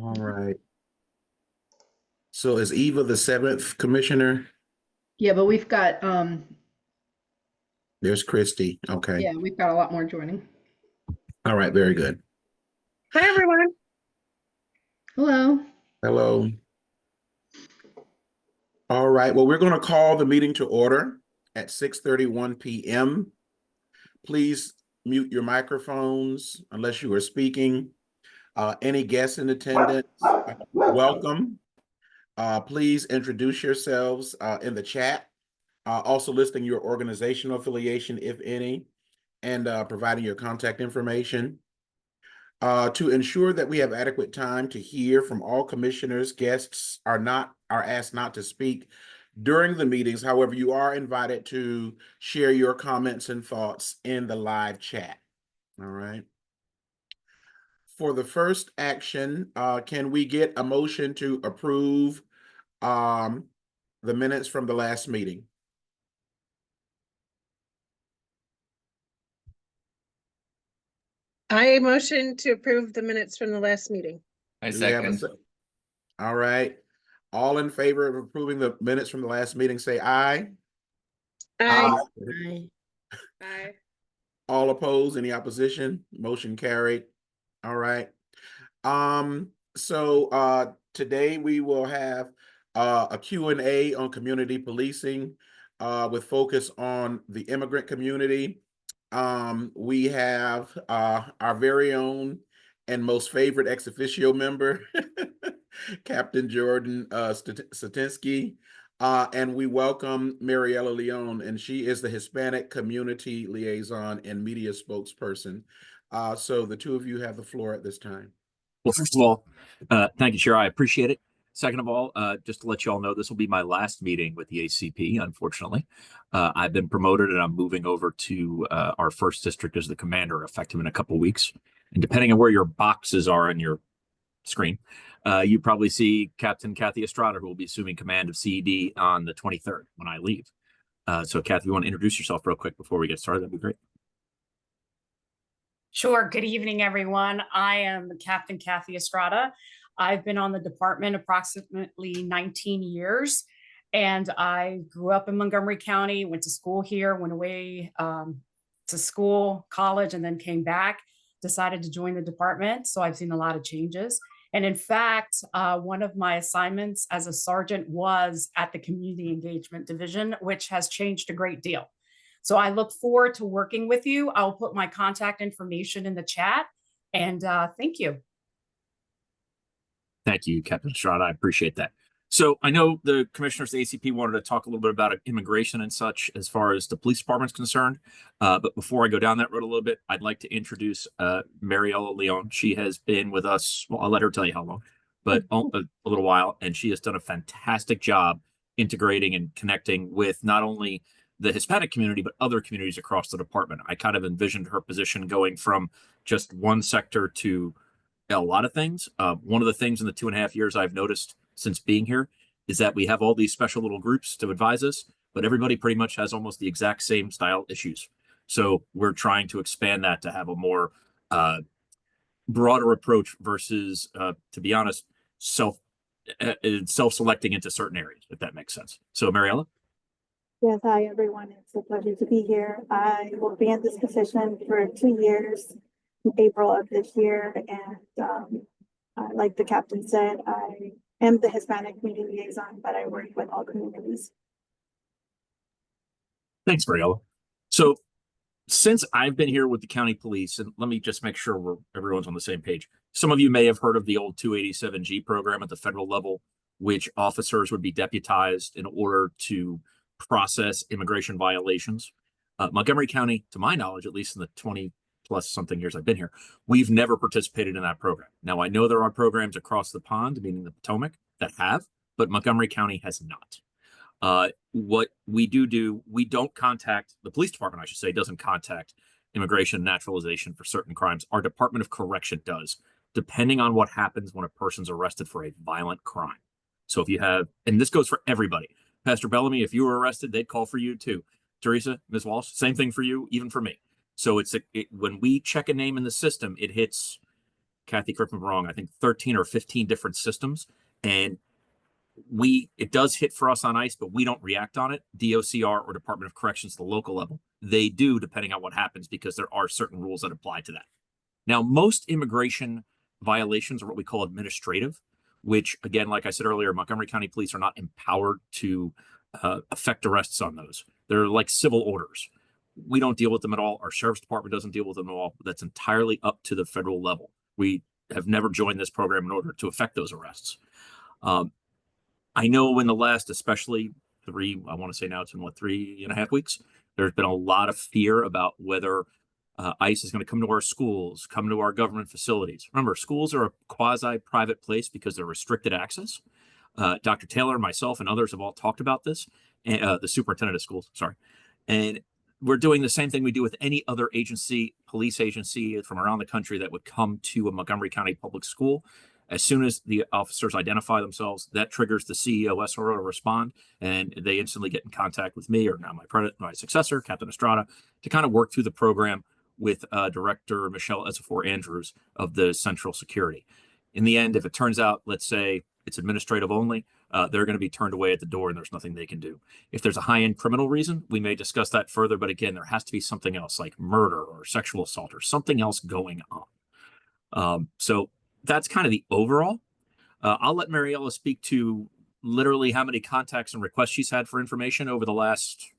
All right. So is Eva the seventh commissioner? Yeah, but we've got There's Christy. Okay. yeah, we've got a lot more joining. All right. Very good. Hi, everyone. Hello. Hello. All right. Well, we're going to call the meeting to order at 6:31 p.m. Please mute your microphones unless you are speaking. Any guests in attendance, welcome. Please introduce yourselves in the chat. Also listing your organizational affiliation, if any, and providing your contact information. To ensure that we have adequate time to hear from all commissioners, guests are asked not to speak during the meetings. However, you are invited to share your comments and thoughts in the live chat. All right. For the first action, can we get a motion to approve the minutes from the last meeting? I motion to approve the minutes from the last meeting. I Do we have second. All right. All in favor of approving the minutes from the last meeting, say aye. Aye. Hi. Aye. All opposed, any opposition? Motion carried. All right. So today we will have a Q&A on community policing with focus on the immigrant community. We have our very own and most favorite ex officio member, Captain Jordan Satinsky. And we welcome Mariela Leon, and she is the Hispanic Community Liaison and Media Spokesperson. So the two of you have the floor at this time. Well, first of all, thank you, Chair. I appreciate it. Second of all, just to let you all know, this will be my last meeting with the ACP, unfortunately. I've been promoted and I'm moving over to our first district as the commander, effective in a couple weeks. And depending on where your boxes are on your screen, you probably see Captain Kathy Estrada, who will be assuming command of CED on the 23rd when I leave. So Kathy, you want to introduce yourself real quick before we get started? That'd be great. Sure. Good evening, everyone. I am Captain Kathy Estrada. I've been on the department approximately 19 years, and I grew up in Montgomery County, went to school here, went away to school, college, and then came back, decided to join the department. So I've seen a lot of changes. And in fact, one of my assignments as a sergeant was at the Community Engagement Division, which has changed a great deal. So I look forward to working with you. I'll put my contact information in the chat, and thank you. Thank you, Captain Estrada. I appreciate that. So I know the commissioners, the ACP, wanted to talk a little bit about immigration and such as far as the police department's concerned. But before I go down that road a little bit, I'd like to introduce Mariela Leon. She has been with us, well, I'll let her tell you how long, but a little while. And she has done a fantastic job integrating and connecting with not only the Hispanic community, but other communities across the department. I kind of envisioned her position going from just one sector to a lot of things. One of the things in the 2.5 years I've noticed since being here is that we have all these special little groups to advise us, but everybody pretty much has almost the exact same style issues. So we're trying to expand that to have a more broader approach versus, to be honest, self-selecting into certain areas, if that makes sense. So Mariela? Yes, hi everyone. It's a pleasure to be here. I will be in this position for 2 years, in April of this year, and like the captain said, I am the Hispanic community liaison, but I work with all communities. Thanks, Mariela. So since I've been here with the county police, and let me just make sure everyone's on the same page. Some of you may have heard of the old 287G program at the federal level, which officers would be deputized in order to process immigration violations. Montgomery County, to my knowledge, at least in the 20 plus something years I've been here, we've never participated in that program. Now, I know there are programs across the pond, meaning the Potomac, that have, but Montgomery County has not. What we do, we don't contact, the police department, I should say, doesn't contact immigration and naturalization for certain crimes. Our Department of Correction does, depending on what happens when a person's arrested for a violent crime. So if you have, and this goes for everybody, Pastor Bellamy, if you were arrested, they'd call for you too. Teresa, Ms. Walsh, same thing for you, even for me. So when we check a name in the system, it hits Kathy, correct me if I'm wrong, I think 13 or 15 different systems. And it does hit for us on ICE, but we don't react on it. DOCR or Department of Corrections, the local level, they do, depending on what happens, because there are certain rules that apply to that. Now, most immigration violations are what we call administrative, which, again, like I said earlier, Montgomery County Police are not empowered to effect arrests on those. They're like civil orders. We don't deal with them at all. Our sheriff's department doesn't deal with them at all. That's entirely up to the federal level. We have never joined this program in order to effect those arrests. I know in the last, especially I want to say now it's been 3.5 weeks, there's been a lot of fear about whether ICE is going to come to our schools, come to our government facilities. Remember, schools are a quasi-private place because they're restricted access. Dr. Taylor, myself, and others have all talked about this, and the superintendent of schools, sorry. And we're doing the same thing we do with any other agency, police agency from around the country that would come to a Montgomery County public school. As soon as the officers identify themselves, that triggers the CEO SRO to respond, and they instantly get in contact with me or now my successor, Captain Estrada, to kind of work through the program with Director Michelle Ezefor Andrews of the Central Security. In the end, if it turns out, let's say it's administrative only, they're going to be turned away at the door and there's nothing they can do. If there's a high-end criminal reason, we may discuss that further, but again, there has to be something else like murder or sexual assault or something else going on. So that's kind of the overall. I'll let Mariella speak to literally how many contacts and requests she's had for information over the last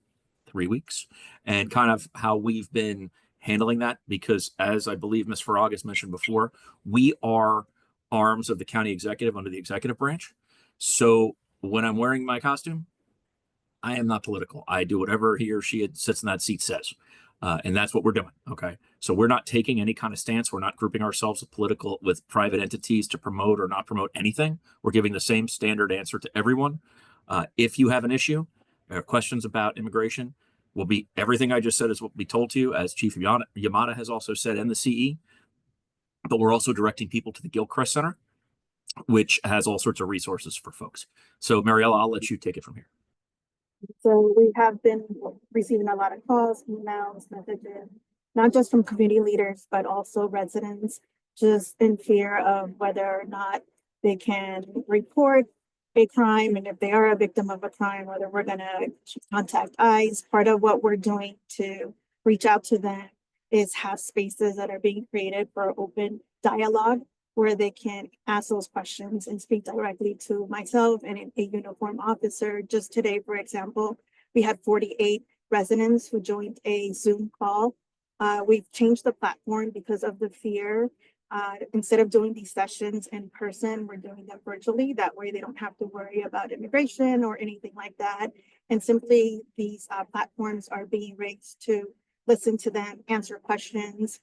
3 weeks and kind of how we've been handling that, because as I believe Ms. Farag has mentioned before, we are arms of the county executive under the executive branch. So when I'm wearing my costume, I am not political. I do whatever he or she sits in that seat says. And that's what we're doing. Okay. So we're not taking any kind of stance. We're not grouping ourselves with private entities to promote or not promote anything. We're giving the same standard answer to everyone. If you have an issue or questions about immigration, everything I just said is what will be told to you, as Chief Yamada has also said, and the CE. But we're also directing people to the Gilchrist Center, which has all sorts of resources for folks. So Mariella, I'll let you take it from here. So we have been receiving a lot of calls, emails, messages, not just from community leaders, but also residents, just in fear of whether or not they can report a crime, and if they are a victim of a crime, whether we're going to contact ICE. Part of what we're doing to reach out to them is have spaces that are being created for open dialogue where they can ask those questions and speak directly to myself and a uniformed officer. Just today, for example, we had 48 residents who joined a Zoom call. We've changed the platform because of the fear. Instead of doing these sessions in person, we're doing them virtually. That way they don't have to worry about immigration or anything like that. And simply these platforms are being raised to listen to them, answer questions.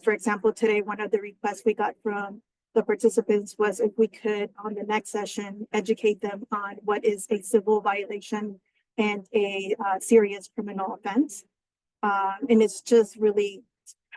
For example, today, one of the requests we got from the participants was if we could, on the next session, educate them on what is a civil violation and a serious criminal offense. And it's just really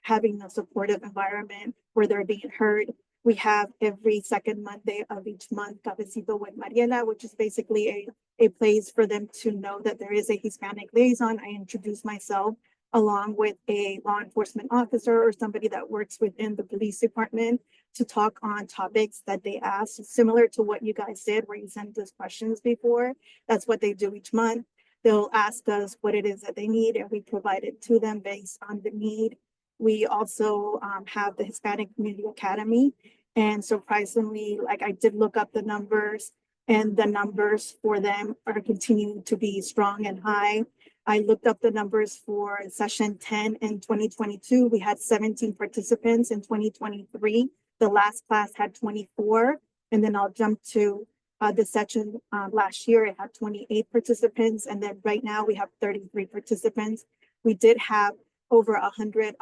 having a supportive environment where they're being heard. We have every second Monday of each month, Cafecito with Mariela, which is basically a place for them to know that there is a Hispanic liaison. I introduce myself along with a law enforcement officer or somebody that works within the police department to talk on topics that they ask, similar to what you guys did where you sent us questions before. That's what they do each month. They'll ask us what it is that they need, and we provide it to them based on the need. We also have the Hispanic Community Academy, and surprisingly, like I did look up the numbers, and the numbers for them are continuing to be strong and high. I looked up the numbers for session 10 in 2022. We had 17 participants. In 2023. The last class had 24. And then I'll jump to the session last year. It had 28 participants. And then right now we have 33 participants. We did have over 100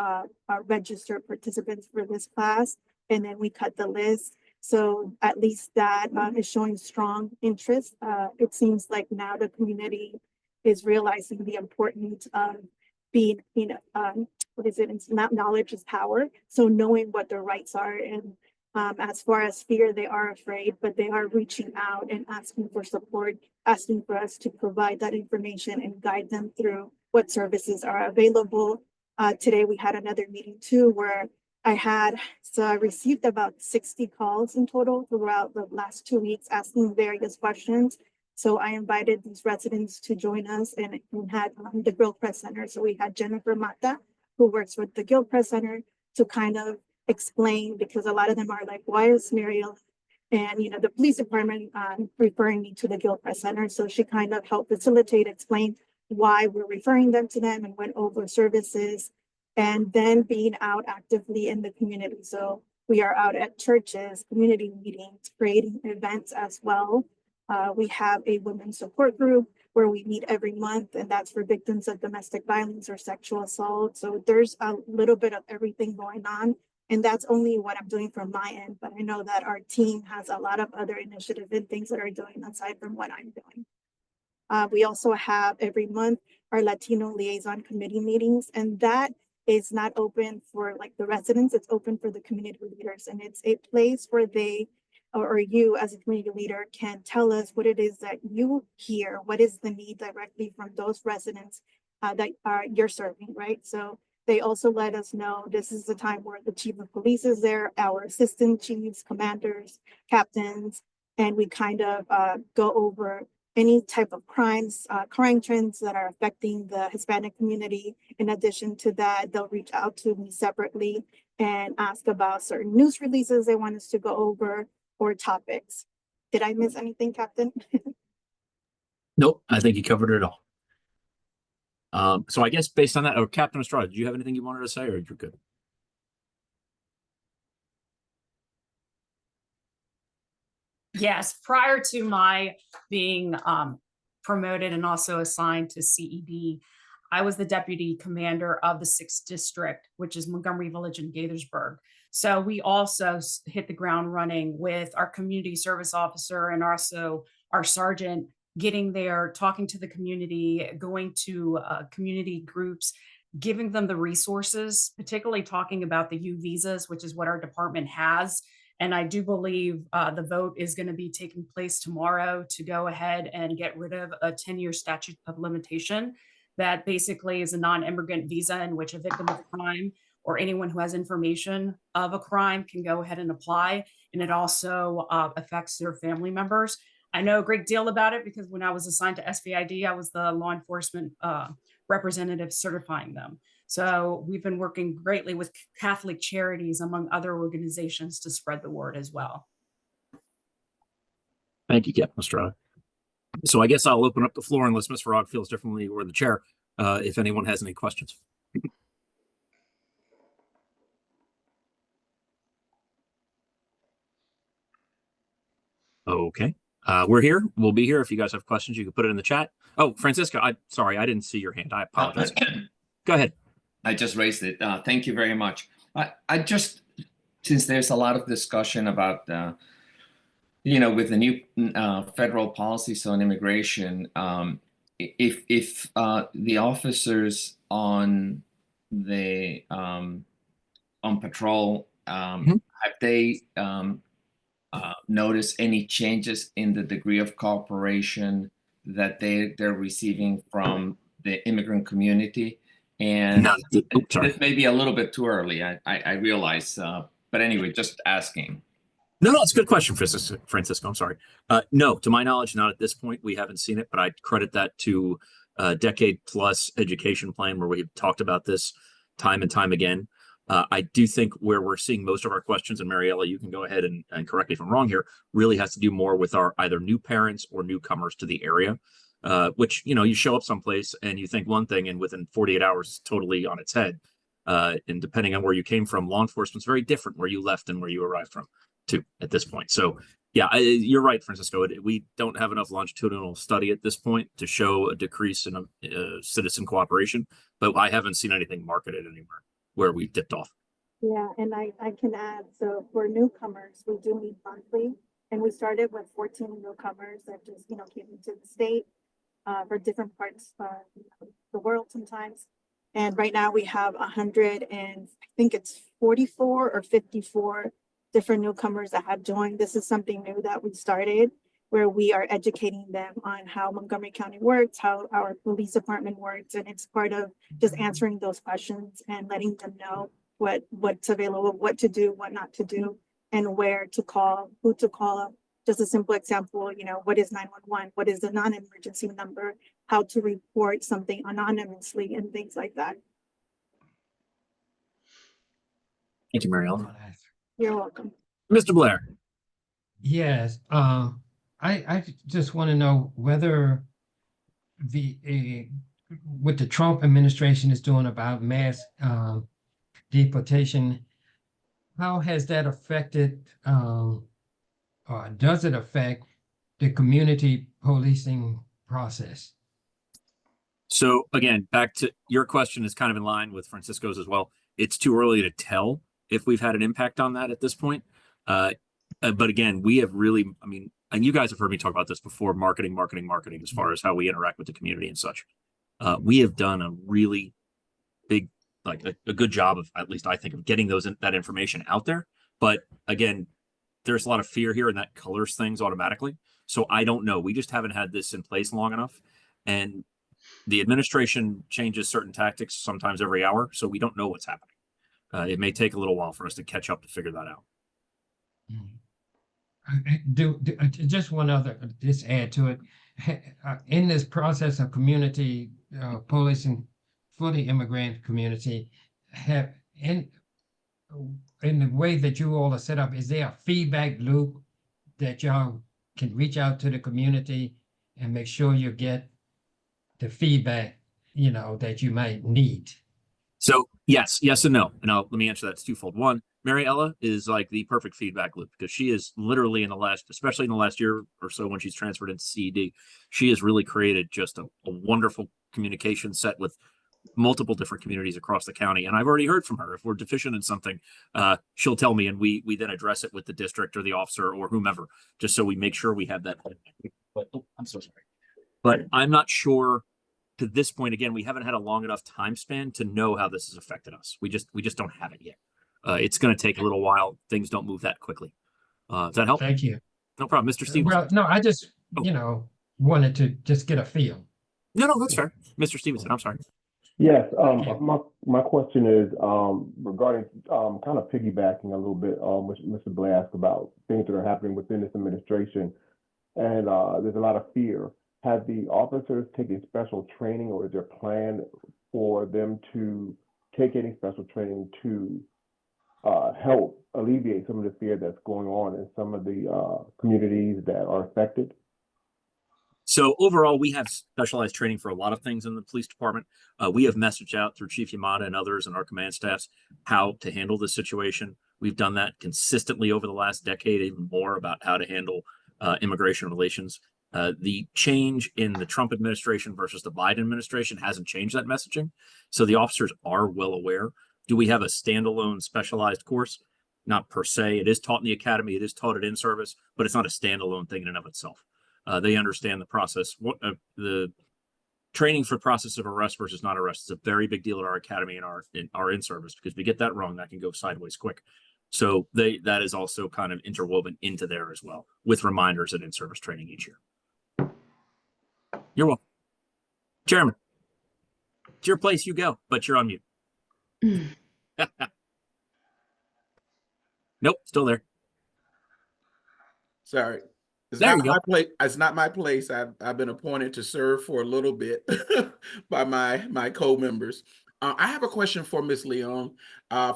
registered participants for this class. And then we cut the list. So at least that is showing strong interest. It seems like now the community is realizing the importance of being, knowledge is power. So knowing what their rights are. And as far as fear, they are afraid, but they are reaching out and asking for support, asking for us to provide that information and guide them through what services are available. Today, we had another meeting too, where So I received about 60 calls in total throughout the last 2 weeks asking various questions. So I invited these residents to join us and had the Gilchrist Center. So we had Jennifer Mata, who works with the Gilchrist Center, to kind of explain, because a lot of them are like, why is Mariel and, you know, the police department referring me to the Gilchrist Center? So she kind of helped facilitate, explain why we're referring them to them, and went over services, and then being out actively in the community. So we are out at churches, community meetings, creating events as well. We have a women's support group where we meet every month, and that's for victims of domestic violence or sexual assault. So there's a little bit of everything going on. And that's only what I'm doing from my end, but I know that our team has a lot of other initiatives and things that are doing aside from what I'm doing. We also have every month our Latino Liaison Committee meetings, and that is not open for like the residents, it's open for the community leaders. And it's a place where they, or you as a community leader, can tell us what it is that you hear, what is the need directly from those residents that you're serving, right? So they also let us know this is the time where the chief of police is there, our assistant chiefs, commanders, captains, and we kind of go over any type of crimes, crime trends that are affecting the Hispanic community. In addition to that, they'll reach out to me separately and ask about certain news releases they want us to go over or topics. Did I miss anything, Captain? Nope, I think you covered it all. So I guess based on that, or Captain Estrada, did you have anything you wanted to say, or you're good? Yes, prior to my being promoted and also assigned to CED, I was the deputy commander of the 6th district, which is Montgomery Village and Gaithersburg. So we also hit the ground running with our community service officer and also our sergeant, getting there, talking to the community, going to community groups, giving them the resources, particularly talking about the U visas, which is what our department has. And I do believe the vote is going to be taking place tomorrow to go ahead and get rid of a 10-year statute of limitation that basically is a non-immigrant visa in which a victim of crime or anyone who has information of a crime can go ahead and apply. And it also affects their family members. I know a great deal about it because when I was assigned to SVID, I was the law enforcement representative certifying them. So we've been working greatly with Catholic Charities, among other organizations, to spread the word as well. Thank you, Captain Estrada. So I guess I'll open up the floor unless Ms. Farag feels differently, or the chair, if anyone has any questions. Okay. We're here. We'll be here. If you guys have questions, you can put it in the chat. Oh, Francisco, sorry, I didn't see your hand. I apologize. Go ahead. I just raised it. Thank you very much. I just, since there's a lot of discussion about, with the new federal policies on immigration, if the officers on the on patrol have they noticed any changes in the degree of cooperation that they're receiving from the immigrant community? And this may be a little bit too early, I realize, but anyway, just asking. No, it's a good question, Francisco. I'm sorry. No, to my knowledge, not at this point. We haven't seen it, but I credit that to a decade-plus education plan where we've talked about this time and time again. I do think where we're seeing most of our questions, and Mariela, you can go ahead and correct me if I'm wrong here, really has to do more with our either new parents or newcomers to the area. Which, you show up someplace and you think one thing and within 48 hours, totally on its head. And depending on where you came from, law enforcement's very different where you left and where you arrived from too at this point. So yeah, you're right, Francisco. We don't have enough longitudinal study at this point to show a decrease in citizen cooperation, but I haven't seen anything marketed anywhere where we dipped off. Yeah, and I can add, so for newcomers, we do meet monthly, and we started with 14 newcomers that just, came into the state. For different parts of the world sometimes. And right now we have 100 and I think it's 44 or 54 different newcomers that have joined. This is something new that we started where we are educating them on how Montgomery County works, how our police department works. And it's part of just answering those questions and letting them know what's available, what to do, what not to do, and where to call, who to call. Just a simple example, what is 911? What is a non-emergency number? How to report something anonymously and things like that. Thank you, Mariella. You're welcome. Mr. Blair. Yes, I just want to know whether what the Trump administration is doing about mass deportation, how has that affected, or does it affect the community policing process? So again, back to your question is kind of in line with Francisco's as well. It's too early to tell if we've had an impact on that at this point. But again, we have really, I mean, and you guys have heard me talk about this before, marketing, as far as how we interact with the community and such. We have done a really big, like a good job of, at least I think, of getting that information out there. But again, there's a lot of fear here and that colors things automatically. So I don't know. We just haven't had this in place long enough. And the administration changes certain tactics sometimes every hour. So we don't know what's happening. It may take a little while for us to catch up to figure that out. Just one other, just add to it. In this process of community policing for the immigrant community, in the way that you all are set up, is there a feedback loop that y'all can reach out to the community and make sure you get the feedback, that you might need? So yes and no. And let me answer that. It's twofold. One, Mariella is like the perfect feedback loop because she is literally especially in the last year or so when she's transferred into CED, she has really created just a wonderful communication set with multiple different communities across the county. And I've already heard from her. If we're deficient in something, she'll tell me and we then address it with the district or the officer or whomever, just so we make sure we have that. But I'm so sorry. But I'm not sure. To this point, again, we haven't had a long enough time span to know how this has affected us. We just don't have it yet. It's going to take a little while. Things don't move that quickly. Does that help? Thank you. No problem, Mr. Stevens. Well, no, I just, wanted to just get a feel. No, that's fair. Mr. Stevenson, I'm sorry. Yes, my question is regarding kind of piggybacking a little bit what Mr. Blair asked about things that are happening within this administration, and there's a lot of fear. Have the officers taken special training, or is there a plan for them to take any special training to help alleviate some of the fear that's going on in some of the communities that are affected? So overall, we have specialized training for a lot of things in the police department. We have messaged out through Chief Yamada and others and our command staffs how to handle this situation. We've done that consistently over the last decade, even more about how to handle immigration relations. The change in the Trump administration versus the Biden administration hasn't changed that messaging. So the officers are well aware. Do we have a standalone specialized course? Not per se. It is taught in the academy. It is taught at in-service, but it's not a standalone thing in and of itself. They understand the process. The training for process of arrest versus not arrest is a very big deal at our academy and our in-service, because if we get that wrong, that can go sideways quick. So that is also kind of interwoven into there as well, with reminders and in-service training each year. You're welcome. Chairman, it's your place, you go, but you're on mute. Nope, still there. Sorry. It's There not you my place. It's not my place. I've been appointed to serve for a little bit by my co-members. I have a question for Ms. Leon.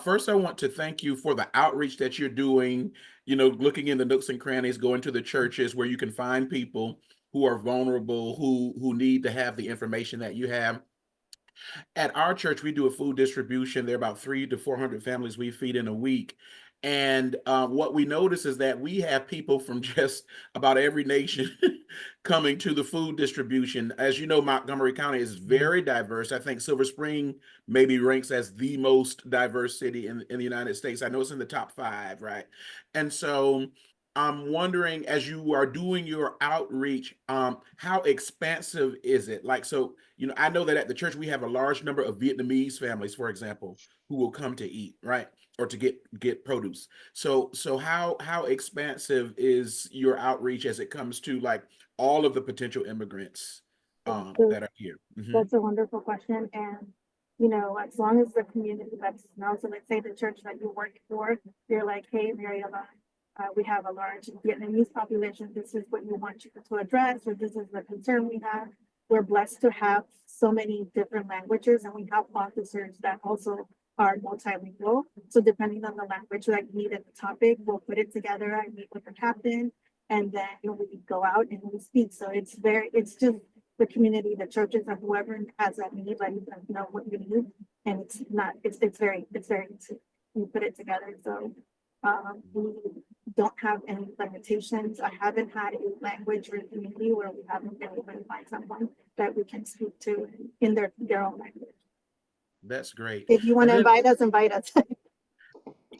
First, I want to thank you for the outreach that you're doing, looking in the nooks and crannies, going to the churches where you can find people who are vulnerable, who need to have the information that you have. At our church, we do a food distribution. There are about 300 to 400 families we feed in a week. And what we notice is that we have people from just about every nation coming to the food distribution. As you know, Montgomery County is very diverse. I think Silver Spring maybe ranks as the most diverse city in the United States. I know it's in the top 5, right? And so I'm wondering, as you are doing your outreach, how expansive is it? I know that at the church, we have a large number of Vietnamese families, for example, who will come to eat, right? Or to get produce. So how expansive is your outreach as it comes to all of the potential immigrants that are here? Mm-hmm. That's a wonderful question. And you know, as long as the community lets us know, so let's say the church that you work for, you're like, hey, Mariela, we have a large Vietnamese population. This is what you want you to address, or this is the concern we have. We're blessed to have so many different languages, and we have officers that also are multilingual. So depending on the language that you need at the topic, we'll put it together. I meet with the captain, and then we go out and we speak. So it's just the community, the churches, and whoever has that need, letting them know what you need. And it's very easy. We put it together. So we don't have any limitations. I haven't had a language or community where we haven't been able to find someone that we can speak to in their own language. That's great. If you want to And then- invite us.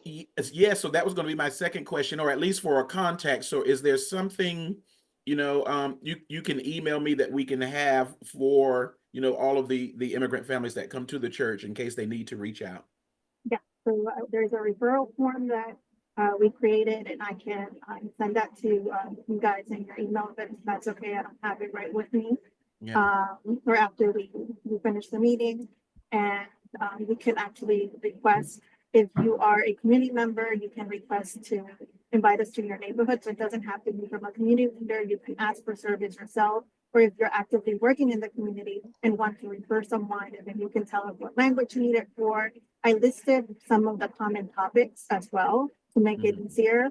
Yeah, so that was going to be my second question, or at least for a contact. So is there something, you know, you can email me that we can have for, you know, all of the immigrant families that come to the church in case they need to reach out? Yeah, so there's a referral form that we created, and I can send that to you guys in your email, but if that's okay, I don't have it right with me. Yeah. Or after we finish the meeting, and you can actually request, if you are a community member, you can request to invite us to your neighborhood. So it doesn't have to be from a community leader. You can ask for service yourself, or if you're actively working in the community and want to refer someone, and then you can tell us what language you need it for. I listed some of the common topics as well to make it easier,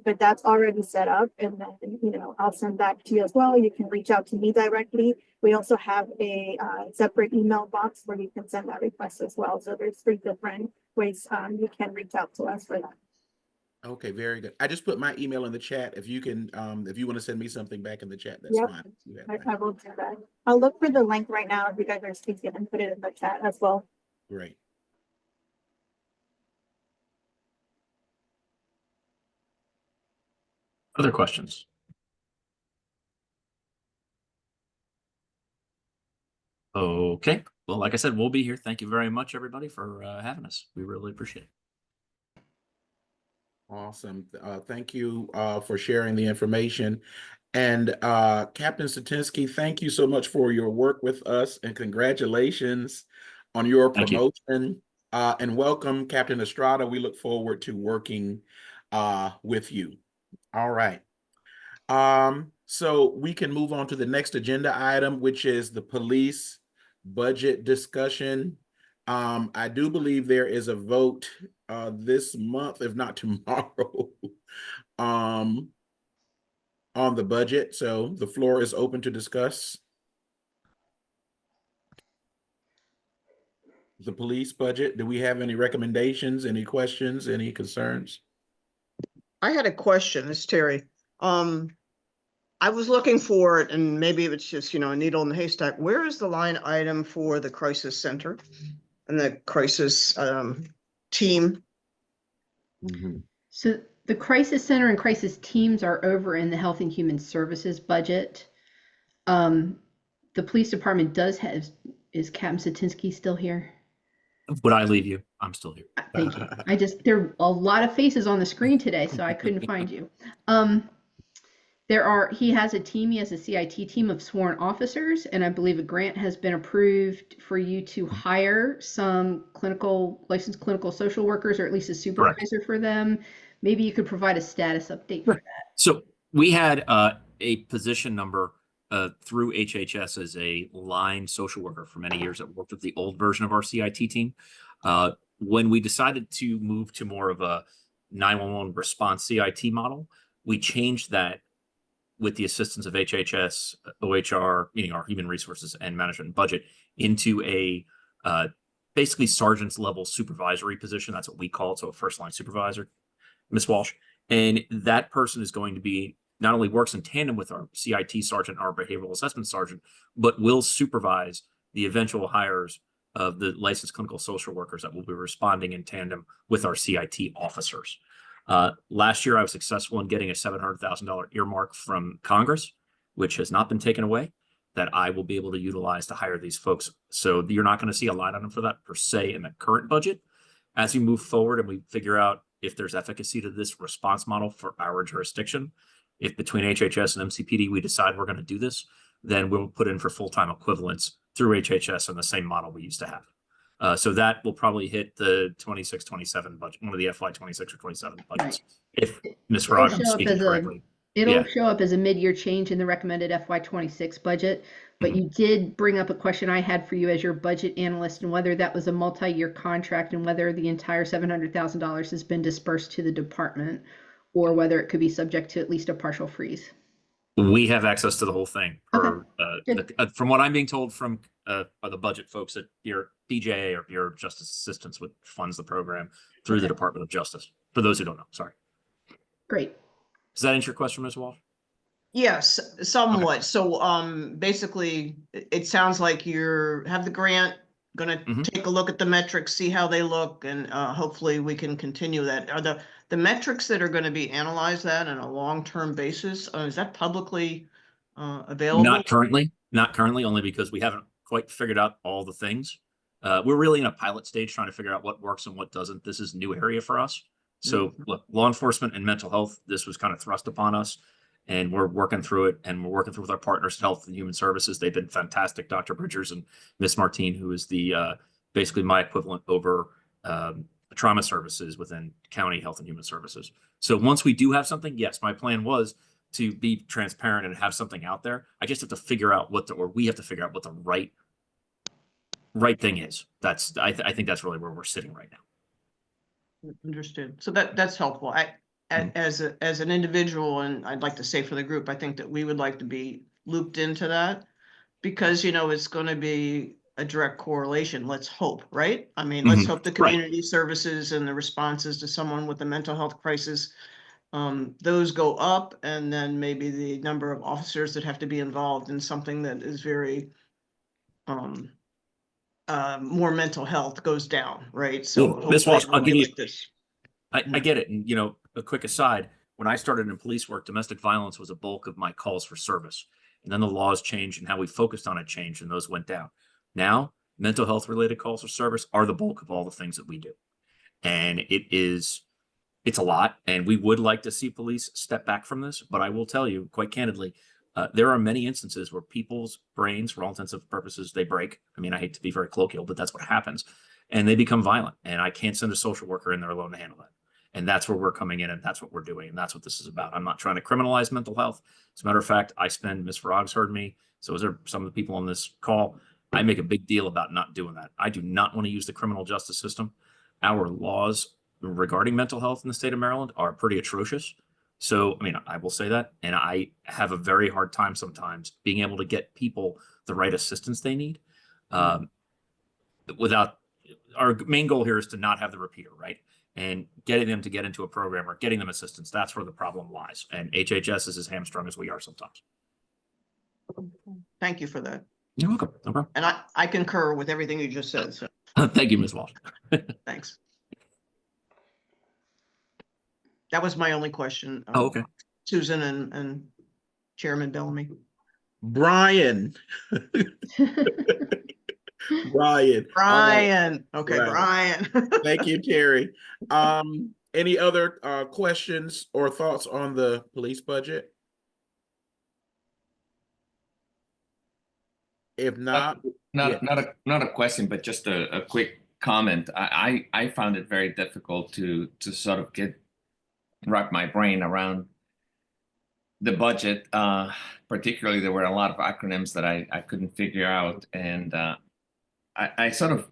but that's already set up. And then, you know, I'll send that to you as well. You can reach out to me directly. We also have a separate email box where you can send that request as well. So there's 3 different ways you can reach out to us for that. Okay, very good. I just put my email in the chat. If you can, if you want to send me something back in the chat, that's Yep. fine. Do that. I will do that. I'll look for the link right now if you guys are speaking, and put it in the chat as well. Great. Other questions? Okay, well, like I said, we'll be here. Thank you very much, everybody, for having us. We really appreciate it. Awesome. Thank you for sharing the information. And Captain Satinsky, thank you so much for your work with us, and congratulations on your Thank you. promotion. And welcome, Captain Estrada. We look forward to working with you. All right. So we can move on to the next agenda item, which is the police budget discussion. I do believe there is a vote this month, if not tomorrow, on the budget. So the floor is open to discuss the police budget. Do we have any recommendations, any questions, any concerns? I had a question, it's Terry. I was looking for it, and maybe it's just, you know, a needle in the haystack. Where is the line item for the crisis center and the crisis team? So the crisis center and crisis teams are over in the Health and Human Services budget. The police department does have, is Captain Satinsky still here? Would I leave you? I'm still here. Thank you. There are a lot of faces on the screen today, so I couldn't find you. He has a CIT team of sworn officers, and I believe a grant has been approved for you to hire some licensed clinical social workers, or at least a supervisor for them. Maybe you could provide a status update for that. So we had a position number through HHS as a line social worker for many years that worked with the old version of our CIT team. When we decided to move to more of a 911 response CIT model, we changed that with the assistance of HHS, OHR, meaning our human resources and management budget, into a basically sergeant's level supervisory position. That's what we call it. So a first line supervisor, Ms. Walsh. And that person is going to be, not only works in tandem with our CIT sergeant, our behavioral assessment sergeant, but will supervise the eventual hires of the licensed clinical social workers that will be responding in tandem with our CIT officers. Last year, I was successful in getting a $700,000 earmark from Congress, which has not been taken away, that I will be able to utilize to hire these folks. So you're not going to see a line item for that per se in the current budget. As we move forward and we figure out if there's efficacy to this response model for our jurisdiction, if between HHS and MCPD we decide we're going to do this, then we'll put in for full-time equivalents through HHS in the same model we used to have. So that will probably hit the 26-27 budget, one of the FY 26 or 27 budgets. If Ms. It'll Frog, I'm show up speaking as a- correctly. It'll Yeah. show up as a mid-year change in the recommended FY 26 budget, but Mhm. you did bring up a question I had for you as your budget analyst and whether that was a multi-year contract and whether the entire $700,000 has been dispersed to the department or whether it could be subject to at least a partial freeze. We have access to the whole thing. Okay, From what I'm being told from the budget folks at your BJA or Bureau of Justice Assistance, which funds the program through the Okay. Department of Justice. For those who don't know, sorry. Great. Does that answer your question, Ms. Walsh? Yes, somewhat. So, basically, it sounds like have the grant, gonna Mhm. take a look at the metrics, see how they look, and, hopefully we can continue that. Are the metrics that are gonna be analyzed that on a long-term basis, is that publicly, available? Not currently, only because we haven't quite figured out all the things. We're really in a pilot stage trying to figure out what works and what doesn't. This is a new area for us. So look, law enforcement and mental health, this was kind of thrust upon us and we're working through it and we're working through with our partners, Health and Human Services. They've been fantastic, Dr. Bridgers and Miss Martine, who is the basically my equivalent over trauma services within County Health and Human Services. So once we do have something, yes, my plan was to be transparent and have something out there. I just have to figure out we have to figure out what the right thing is. I think that's really where we're sitting right now. Understood. So that's helpful. As an individual, and I'd like to say for the group, I think that we would like to be looped into that because, it's going to be a direct correlation. Let's hope, right? I mean, let's hope the community services and the responses to someone with a mental health crisis, those go up, and then maybe the number of officers that have to be involved in something that is very more mental health goes down, right? So Well, Ms. Walsh, I'll give you, like this. I get it. And, a quick aside, when I started in police work, domestic violence was a bulk of my calls for service. And then the laws changed and how we focused on it changed and those went down. Now, mental health related calls for service are the bulk of all the things that we do. And it's a lot. And we would like to see police step back from this. But I will tell you quite candidly, there are many instances where people's brains, for all intents and purposes, they break. I mean, I hate to be very colloquial, but that's what happens. And they become violent. And I can't send a social worker in there alone to handle that. And that's where we're coming in and that's what we're doing. And that's what this is about. I'm not trying to criminalize mental health. As a matter of fact, Ms. Farag's heard me. So is there some of the people on this call? I make a big deal about not doing that. I do not want to use the criminal justice system. Our laws regarding mental health in the state of Maryland are pretty atrocious. So, I mean, I will say that. And I have a very hard time sometimes being able to get people the right assistance they need. Without our main goal here is to not have the repeater, right? And getting them to get into a program or getting them assistance, that's where the problem lies. And HHS is as hamstrung as we are sometimes. Thank you for that. You're welcome. No problem. And I concur with everything you just said. So Thank you, Ms. Walsh. thanks. That was my only question. Oh, okay. Susan and Chairman Bellamy. Brian. Brian. Brian. Okay, Brian. Brian. Thank you, Terry. Any other questions or thoughts on the police budget? If not, Not a question, but just a quick comment. I found it very difficult to sort of wrap my brain around the budget. Particularly, there were a lot of acronyms that I couldn't figure out, and I sort of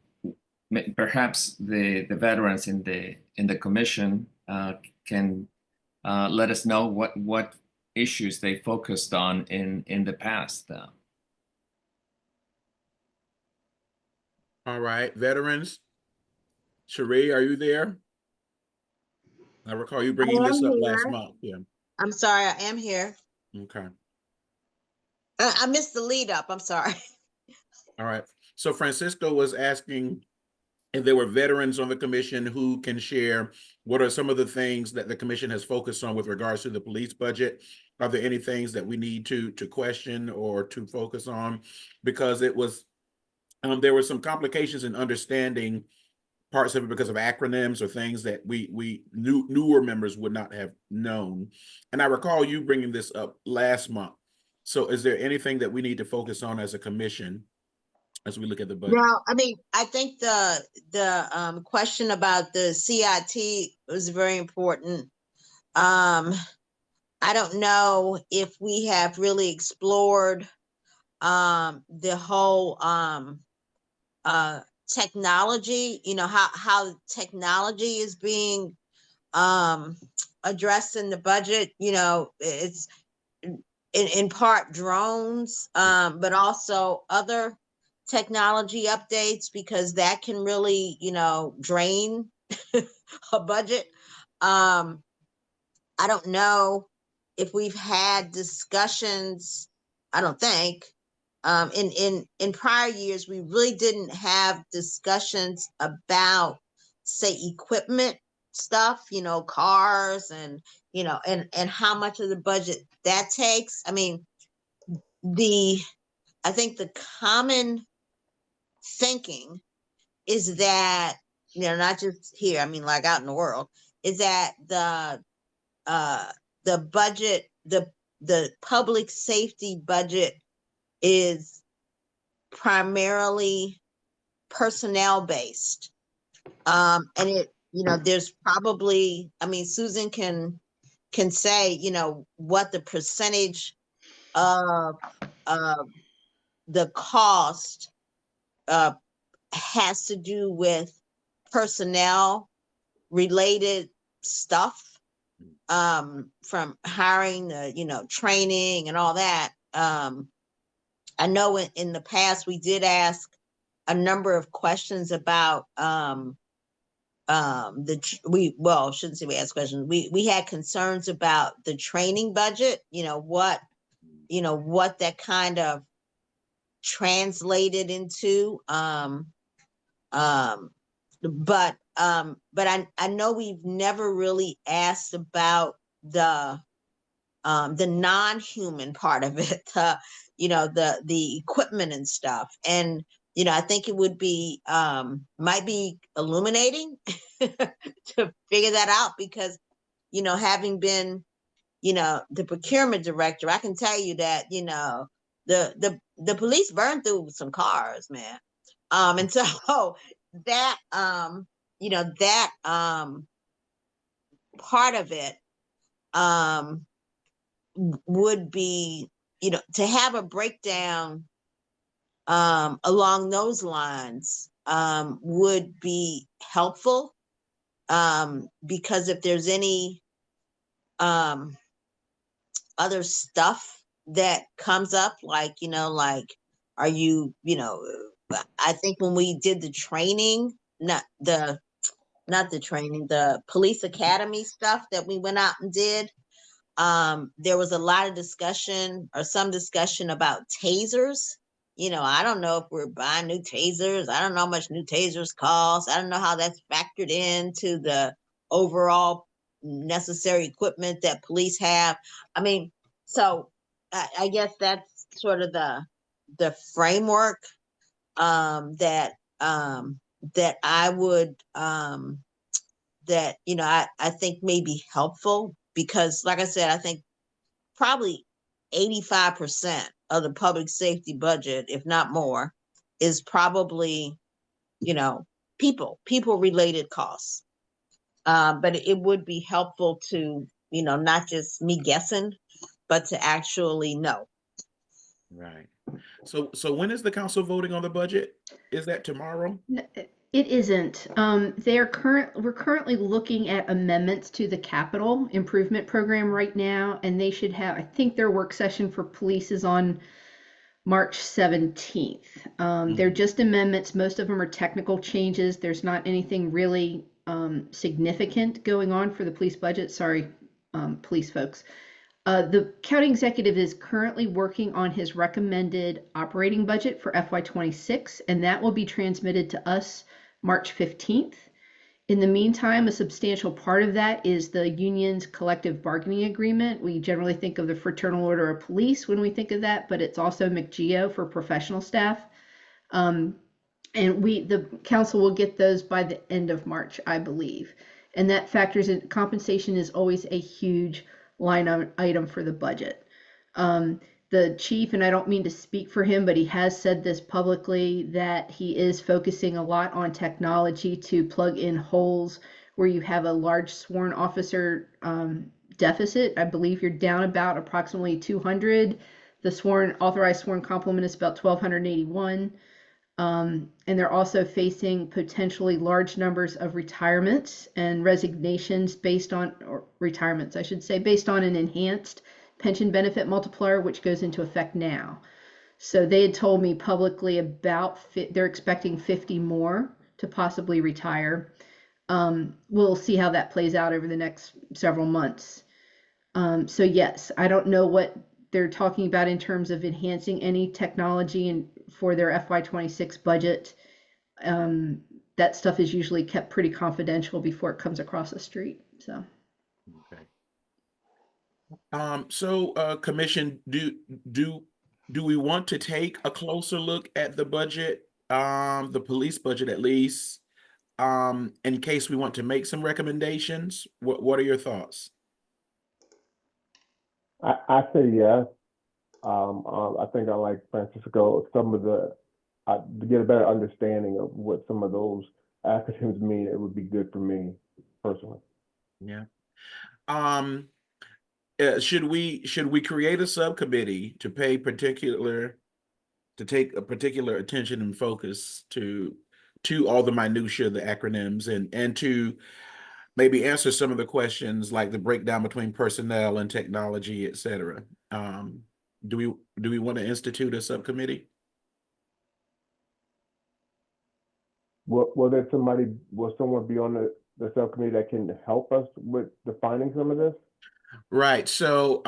perhaps the veterans in the commission can let us know what issues they focused on in the past. all right, veterans. Cherie, are you there? I recall you bringing this up last month. Yeah. I'm sorry, I am here. Okay. I missed the lead up. I'm sorry. All right. So Francisco was asking if there were veterans on the commission who can share what are some of the things that the commission has focused on with regards to the police budget. Are there any things that we need to question or to focus on? Because it was there were some complications in understanding parts of it because of acronyms or things that we newer members would not have known. And I recall you bringing this up last month. So is there anything that we need to focus on as a commission as we look at the budget? Now, I mean, I think the question about the CIT was very important. I don't know if we have really explored the whole technology, you know, how technology is being addressed in the budget. You know, it's in part drones, but also other technology updates, because that can really, you know, drain a budget. I don't know if we've had discussions, I don't think, in prior years, we really didn't have discussions about, say, equipment stuff, you know, cars and, you know, and how much of the budget that takes. I mean, I think the common thinking is that, you know, not just here, I mean, like out in the world, is that the budget, the public safety budget is primarily personnel based. And it, you know, there's probably, I mean, Susan can say, you know, what the percentage of the cost has to do with personnel related stuff, from hiring, the, you know, training and all that. I know in the past we did ask a number of questions about shouldn't say we asked questions. We had concerns about the training budget, you know, what that kind of translated into. But I know we've never really asked about the non-human part of it, you know, the equipment and stuff. And, you know, I think it would be, might be illuminating to figure that out, because, you know, having been, you know, the procurement director, I can tell you that, you know, the police burned through some cars, man. And so that, you know, that part of it would be, you know, to have a breakdown along those lines would be helpful, because if there's any other stuff that comes up, like, you know, like, are you, you know, I think when we did the training, the police academy stuff that we went out and did, there was a lot of discussion, or some discussion, about tasers. You know, I don't know if we're buying new tasers. I don't know how much new tasers cost. I don't know how that's factored into the overall necessary equipment that police have. I mean, so I guess that's sort of the framework that I would that, you know, I think may be helpful, because, like I said, I think probably 85% of the public safety budget, if not more, is probably, you know, people related costs. But it would be helpful to, you know, not just me guessing, but to actually know. Right. So when is the council voting on the budget? Is that tomorrow? It isn't. We're currently looking at amendments to the capital improvement program right now, and they should have, I think their work session for police is on March 17th. They're just amendments. Most of them are technical changes. There's not anything really significant going on for the police budget. Sorry, police folks. The county executive is currently working on his recommended operating budget for FY26, and that will be transmitted to us March 15th. In the meantime, a substantial part of that is the union's collective bargaining agreement. We generally think of the Fraternal Order of Police when we think of that, but it's also McGeo for professional staff. And the council will get those by the end of March, I believe. And that factors in, compensation is always a huge line item for the budget. the chief, and I don't mean to speak for him, but he has said this publicly, that he is focusing a lot on technology to plug in holes where you have a large sworn officer deficit. I believe you're down about approximately 200. The authorized sworn complement is about 1,281. And they're also facing potentially large numbers of retirements and resignations based on, or retirements, I should say, based on an enhanced pension benefit multiplier, which goes into effect now. So they had told me publicly about, they're expecting 50 more to possibly retire. We'll see how that plays out over the next several months. So yes, I don't know what they're talking about in terms of enhancing any technology and for their FY26 budget. That stuff is usually kept pretty confidential before it comes across the street. So. Okay. Commission, do we want to take a closer look at the budget, the police budget at least, in case we want to make some recommendations? What are your thoughts? I say yes. I think I like Francisco, some of the, to get a better understanding of what some of those acronyms mean, it would be good for me personally. Yeah. Should we create a subcommittee to take a particular attention and focus to all the minutia of the acronyms and to maybe answer some of the questions like the breakdown between personnel and technology, et cetera? Do we want to institute a subcommittee? Will someone be on the subcommittee that can help us with defining some of this? Right. So,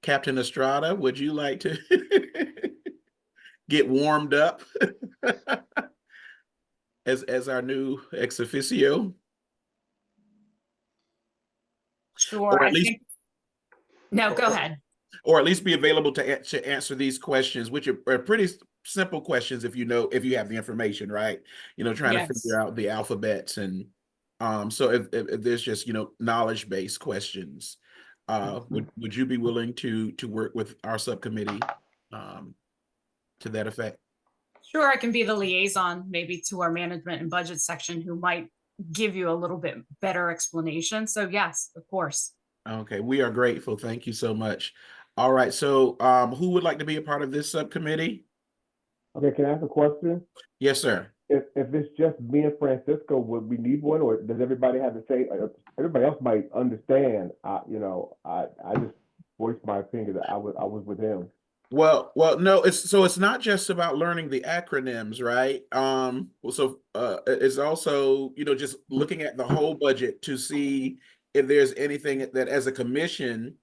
Captain Estrada, would you like to get warmed up as our new ex officio? Sure. Or at least, No, go ahead. Or at least be available to answer these questions, which are pretty simple questions if you have the information, right? Trying to figure out the alphabets and so if there's just knowledge-based questions, would you be willing to work with our subcommittee to that effect? Sure, I can be the liaison maybe to our management and budget section who might give you a little bit better explanation. So yes, of course. Okay, we are grateful. Thank you so much. All right, so who would like to be a part of this subcommittee? Okay, can I ask a question? Yes, sir. If it's just me and Francisco, would we need one, or does everybody have to say? Everybody else might understand. I just voiced my opinion that I was with him. Well, no. It's not just about learning the acronyms, right? It's also just looking at the whole budget to see if there's anything that as a commission,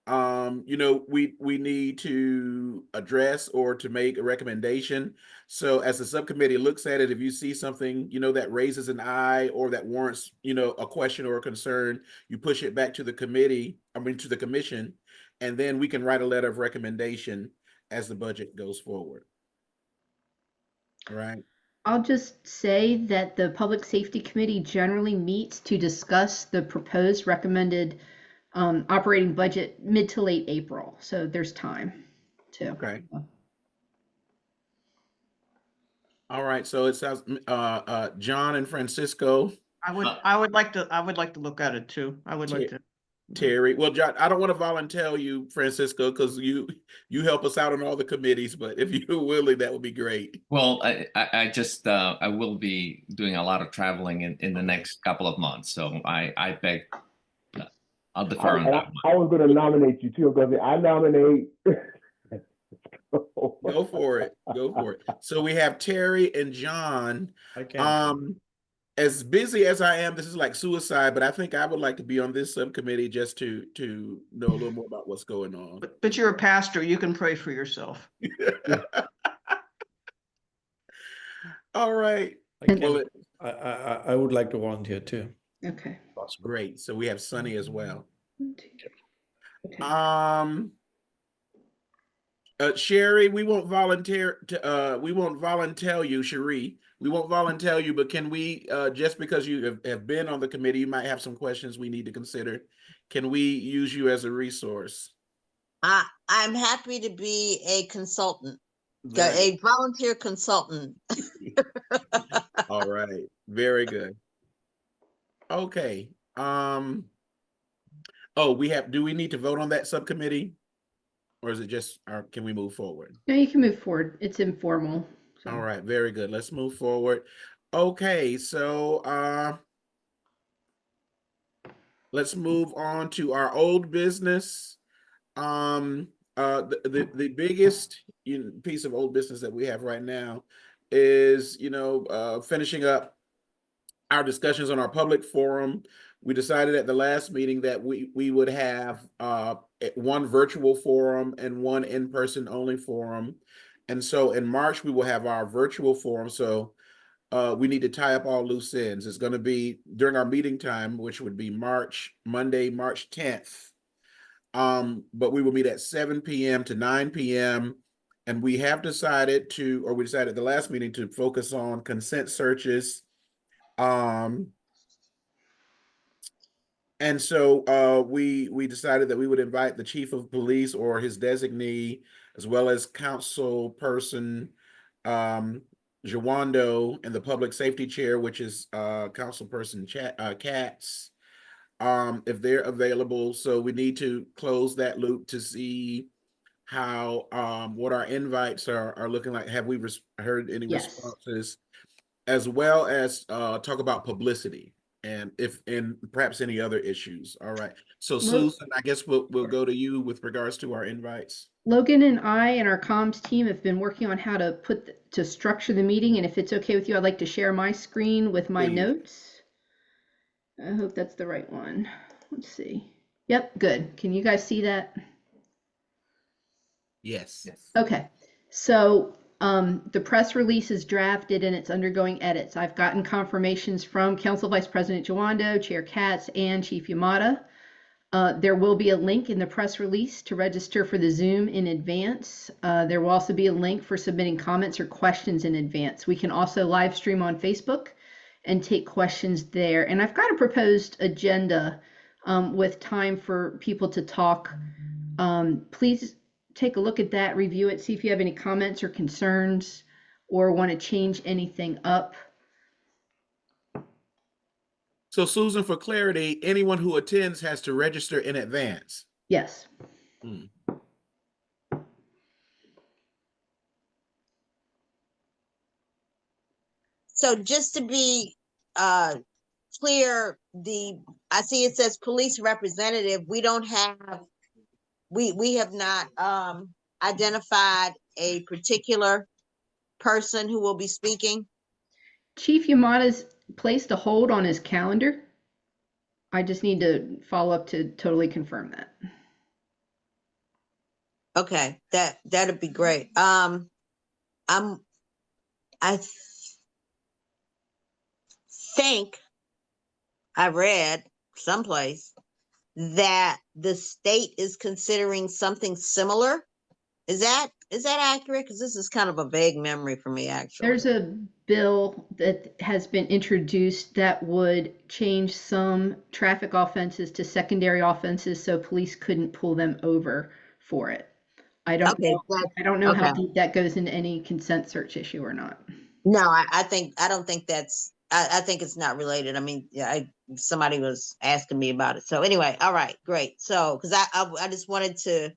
we need to address or to make a recommendation. So as the subcommittee looks at it, if you see something, that raises an eye or that warrants, a question or a concern, you push it back to the committee, to the commission, and then we can write a letter of recommendation as the budget goes forward. All right. I'll just say that the Public Safety Committee generally meets to discuss the proposed recommended operating budget mid to late April. So there's time too. Okay. All right. So it sounds John and Francisco. I would like to look at it too. I would like to. Terry. Well, John, I don't want to volunteer you, Francisco, because you help us out on all the committees, but if you're willing, that would be great. Well, I will be doing a lot of traveling in the next couple of months. So I beg, I'll defer on that one. I was going to nominate you too, because I nominate. Go for it. Go for it. So we have Terry and John. As busy as I am, this is like suicide, but I think I would like to be on this subcommittee just to know a little more about what's going on. But you're a pastor, you can pray for yourself. All right. I would like to volunteer too. Okay. That's great. So we have Sunny as well. Okay. Sherry, we won't volunteer you, Cherie. We won't volunteer you, but can we, just because you have been on the committee, you might have some questions we need to consider. Can we use you as a resource? I'm happy to be a consultant, Very- a volunteer consultant. All right, very good. Okay, oh, do we need to vote on that subcommittee? Or is it just, or can we move forward? No, you can move forward. It's informal. So. All right, very good. Let's move forward. Okay, so let's move on to our old business. The biggest piece of old business that we have right now is finishing up our discussions on our public forum. We decided at the last meeting that we would have one virtual forum and one in-person only forum. And so in March, we will have our virtual forum. So we need to tie up all loose ends. It's going to be during our meeting time, which would be Monday, March 10th. But we will meet at 7 p.m. to 9 p.m. And we have decided we decided at the last meeting to focus on consent searches. And so we decided that we would invite the chief of police or his designee, as well as council person Jawando, and the public safety chair, which is councilperson Katz, if they're available. So we need to close that loop to see how what our invites are looking like. Have we heard any responses, as well as talk about publicity and perhaps any other issues. All right. So Susan, I guess we'll go to you with regards to our invites. Logan and I and our comms team have been working on how to to structure the meeting. And if it's okay with you, I'd like to share my screen with my notes. I hope that's the right one. Let's see. Yep, good. Can you guys see that? Yes. Okay. So the press release is drafted and it's undergoing edits. I've gotten confirmations from Council Vice President Jawando, Chair Katz, and Chief Yamada. There will be a link in the press release to register for the Zoom in advance. There will also be a link for submitting comments or questions in advance. We can also live stream on Facebook and take questions there. And I've got a proposed agenda with time for people to talk. Please take a look at that, review it, see if you have any comments or concerns or want to change anything up. So Susan, for clarity, anyone who attends has to register in advance? Yes. So just to be clear, I see it says police representative. We don't have, we have not identified a particular person who will be speaking. Chief Yamada's placed a hold on his calendar. I just need to follow up to totally confirm that. Okay, that'd be great. I think I read someplace that the state is considering something similar. Is that accurate? Because this is kind of a vague memory for me, actually. There's a bill that has been introduced that would change some traffic offenses to secondary offenses so police couldn't pull them over for it. I don't know how deep that goes into any consent search issue or not. No, I think it's not related. I mean, somebody was asking me about it. So anyway, all right, great. So, because I just wanted to,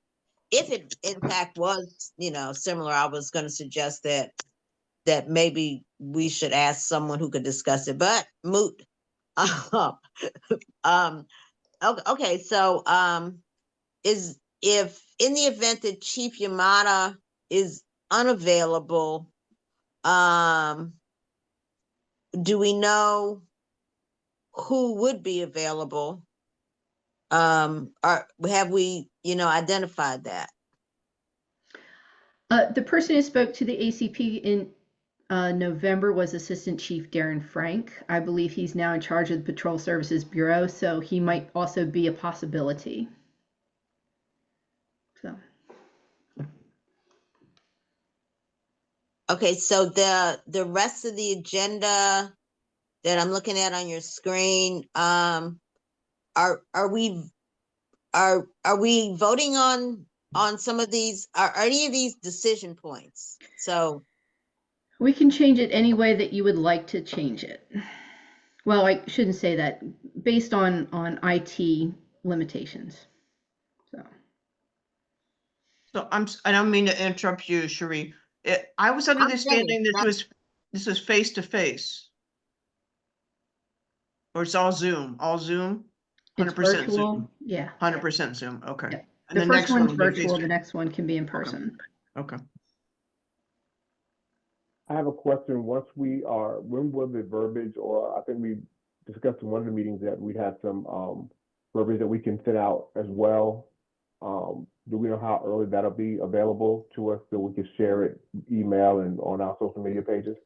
if it in fact was, similar, I was going to suggest that maybe we should ask someone who could discuss it, but moot. Okay, so if in the event that Chief Yamada is unavailable, do we know who would be available? Or have we, identified that? The person who spoke to the ACP in November was Assistant Chief Darren Frank. I believe he's now in charge of the Patrol Services Bureau, so he might also be a possibility. So. Okay, so the rest of the agenda that I'm looking at on your screen, are we voting on on some of these, are any of these decision points? So, We can change it any way that you would like to change it. Well, I shouldn't say that, based on IT limitations. So I don't mean to interrupt you, Cherie. I was under I'm the understanding finished. this was face to face. Or it's all Zoom, It's 100% virtual, Zoom, yeah. 100% Zoom, okay. Yeah. And The the first next one one's will be virtual, face. the next one can be in person. Okay. I have a question. Once when will the verbiage, or I think we discussed in one of the meetings that we'd have some verbiage that we can send out as well. Do we know how early that'll be available to us so we can share it, email and on our social media pages?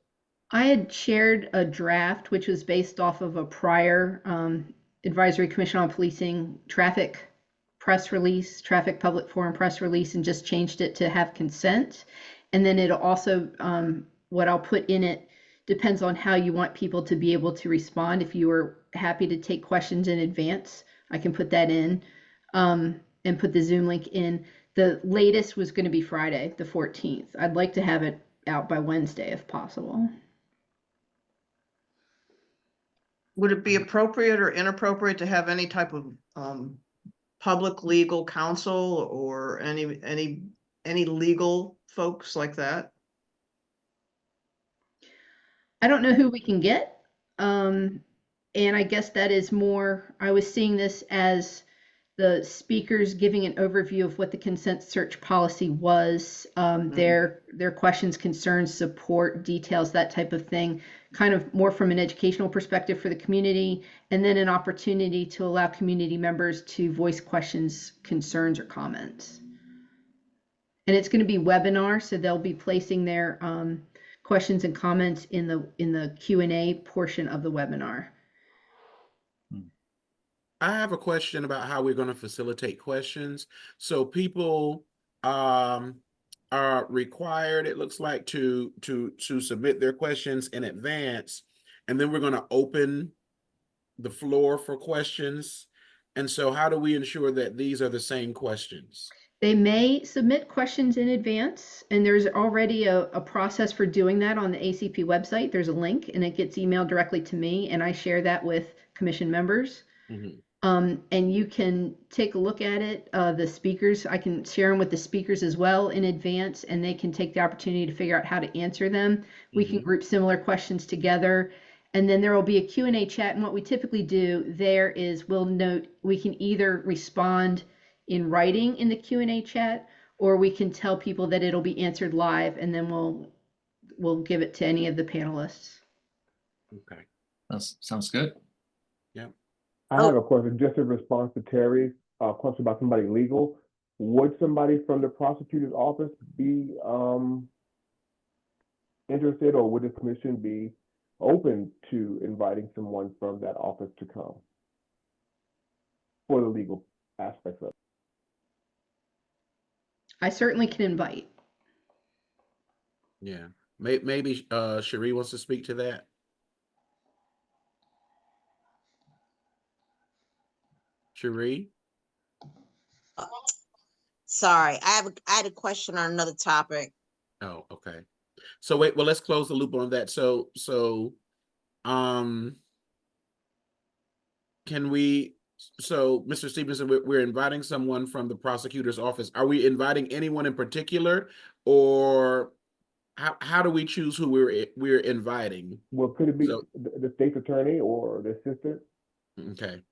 I had shared a draft, which was based off of a prior Advisory Commission on Policing traffic press release, traffic public forum press release, and just changed it to have consent. And then it'll also, what I'll put in it depends on how you want people to be able to respond. If you are happy to take questions in advance, I can put that in and put the Zoom link in. The latest was going to be Friday, the 14th. I'd like to have it out by Wednesday if possible. Would it be appropriate or inappropriate to have any type of public legal counsel or any legal folks like that? I don't know who we can get. And I guess that is more, I was seeing this as the speakers giving an overview of what the consent search policy was, their questions, concerns, support, details, that type of thing, kind of more from an educational perspective for the community, and then an opportunity to allow community members to voice questions, concerns, or comments. And it's going to be webinar, so they'll be placing their questions and comments in the Q&A portion of the webinar. I have a question about how we're going to facilitate questions. So people are required, it looks like, to submit their questions in advance, and then we're going to open the floor for questions. And so how do we ensure that these are the same questions? They may submit questions in advance, and there's already a process for doing that on the ACP website. There's a link, and it gets emailed directly to me, and I share that with commission members. Mm-hmm. And you can take a look at it. The speakers, I can share them with the speakers as well in advance, and they can take the opportunity to figure out how to answer them. We can group similar questions together, and then there will be a Q&A chat. And what we typically do there is we'll note, we can either respond in writing in the Q&A chat, or we can tell people that it'll be answered live, and then we'll give it to any of the panelists. Okay. That sounds good. Yeah. I have a question, just in response to Terry's question about somebody legal. Would somebody from the prosecutor's office be interested, or would the commission be open to inviting someone from that office to come for the legal aspects of it? I certainly can invite. Yeah. Maybe Cherie wants to speak to that. Cherie? Sorry, I had a question on another topic. Oh, okay. So wait, well, let's close the loop on that. So can we, so Mr. Stevenson, we're inviting someone from the prosecutor's office. Are we inviting anyone in particular, or how do we choose who we're inviting? Well, could it be the state's attorney or the assistant? Okay.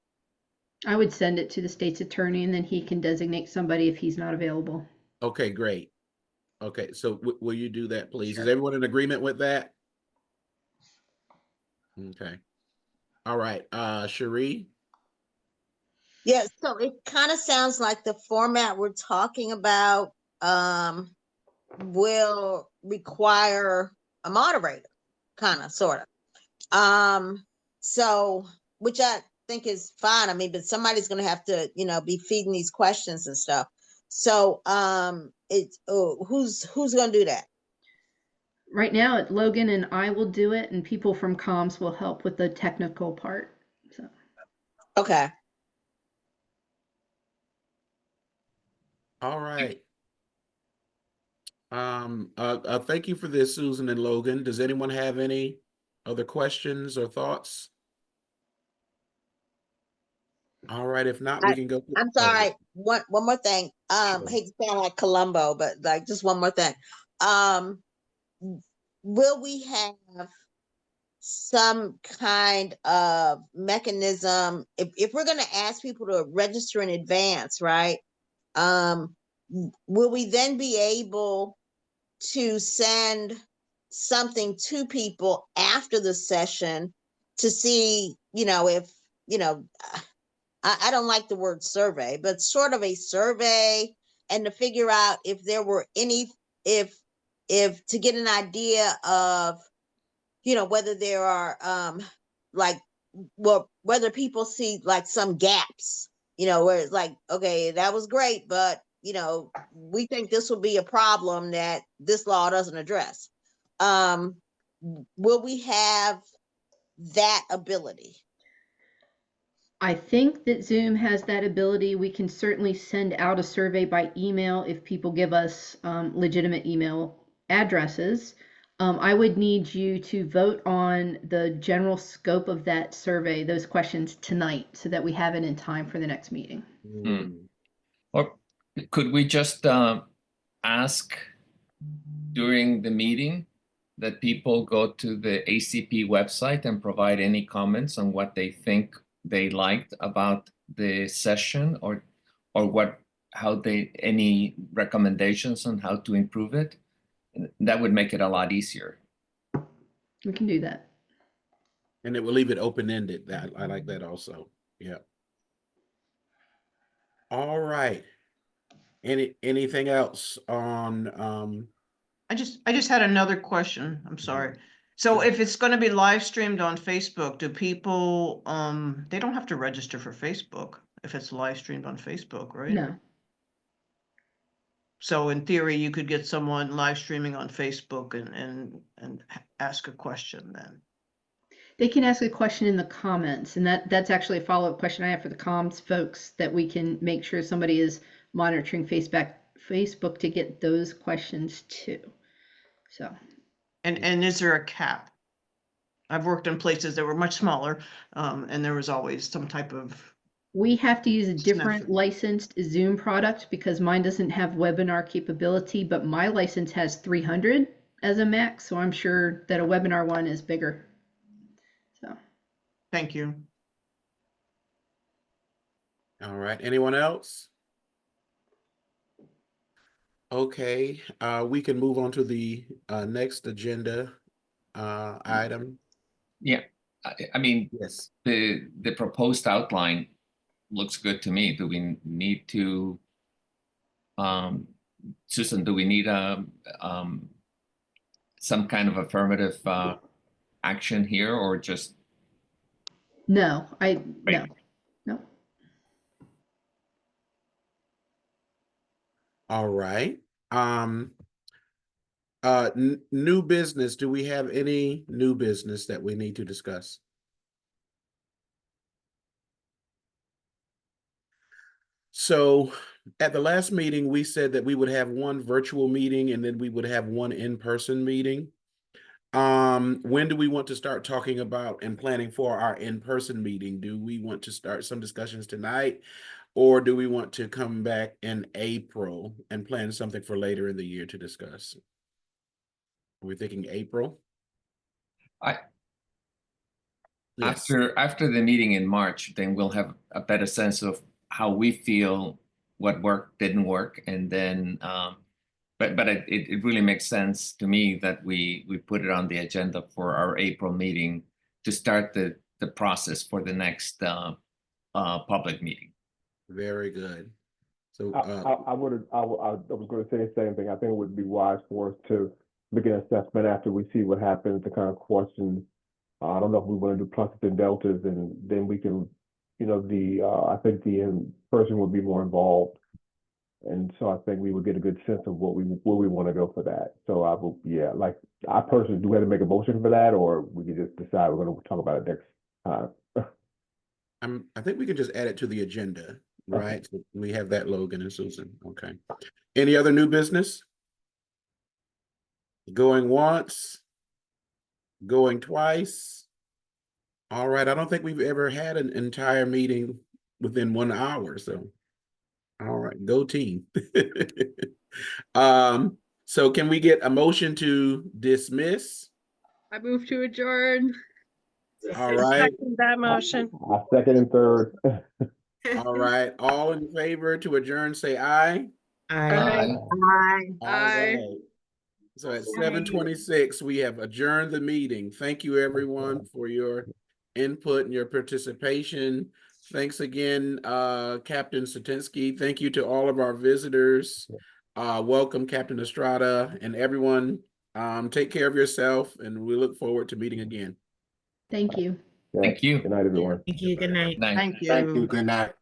I would send it to the state's attorney, and then he can designate somebody if he's not available. Okay, great. Okay, so will you do that, please? Sure. Is everyone in agreement with that? Okay. All right, Cherie? Yeah, so it kind of sounds like the format we're talking about will require a moderator, kind of, sort of. So, which I think is fine. I mean, but somebody's going to have to, be feeding these questions and stuff. So, who's going to do that? Right now, Logan and I will do it, and people from comms will help with the technical part. So. Okay. All right. Thank you for this, Susan and Logan. Does anyone have any other questions or thoughts? All right, if not, we can go. I'm sorry. One more thing. Sure. Hate to sound like Columbo, but like just one more thing. Will we have some kind of mechanism if we're going to ask people to register in advance, right? Will we then be able to send something to people after the session to see, if, I don't like the word survey, but sort of a survey, and to figure out if there were any, if to get an idea of, whether there are whether people see like some gaps, where it's like, okay, that was great, but we think this will be a problem that this law doesn't address. Will we have that ability? I think that Zoom has that ability. We can certainly send out a survey by email if people give us legitimate email addresses. I would need you to vote on the general scope of that survey, those questions tonight, so that we have it in time for the next meeting. Or could we just ask during the meeting that people go to the ACP website and provide any comments on what they think they liked about the session, or any recommendations on how to improve it? That would make it a lot easier. We can do that. And it will leave it open-ended. I like that also. Yeah. All right. Anything else on I just had another question. I'm sorry. So if it's going to be live streamed on Facebook, do people, they don't have to register for Facebook if it's live streamed on Facebook, right? No. So in theory, you could get someone live streaming on Facebook and ask a question then. They can ask a question in the comments, and that's actually a follow-up question I have for the comms folks, that we can make sure somebody is monitoring Facebook to get those questions too. So. And is there a cap? I've worked in places that were much smaller, and there was always some type of. We have to use a different licensed Zoom product because mine doesn't have webinar capability, but my license has 300 as a max, so I'm sure that a webinar one is bigger. So. Thank you. all right, anyone else? Okay, we can move on to the next agenda item. Yeah, I mean, yes, the proposed outline looks good to me. Do we need to, Susan, do we need some kind of affirmative action here, or just? No. all right. New business. Do we have any new business that we need to discuss? So at the last meeting, we said that we would have one virtual meeting and then we would have one in-person meeting. When do we want to start talking about and planning for our in-person meeting? Do we want to start some discussions tonight, or do we want to come back in April and plan something for later in the year to discuss? Are we thinking April? Yes. After the meeting in March, then we'll have a better sense of how we feel, what worked, didn't work, and then but it really makes sense to me that we put it on the agenda for our April meeting to start the process for the next public meeting. Very good. So I was going to say the same thing. I think it would be wise for us to make an assessment after we see what happens, the kind of questions. I don't know if we want to do pluses and deltas, and then we can, I think the in-person would be more involved. And so I think we would get a good sense of where we want to go for that. So I personally do have to make a motion for that, or we can just decide we're going to talk about it next time. I think we can just add it to the agenda, right? Okay. So we have that, Logan and Susan. Okay. Any other new business? Going once? Going twice? All right, I don't think we've ever had an entire meeting within 1 hour, so. All right, go team. So can we get a motion to dismiss? I move to adjourn. All right, That motion. I second and third. all right, all in favor to adjourn, say aye. Aye. All Aye. right. So at 7:26, we have adjourned the meeting. Thank you, everyone, for your input and your participation. Thanks again, Captain Satinsky. Thank you to all of our visitors. Welcome, Captain Estrada, and everyone. Take care of yourself, and we look forward to meeting again. Thank you. Yeah. Thank you. Good night, everyone. Thank you. Good night. Night. Thank you. Thank you. Good night.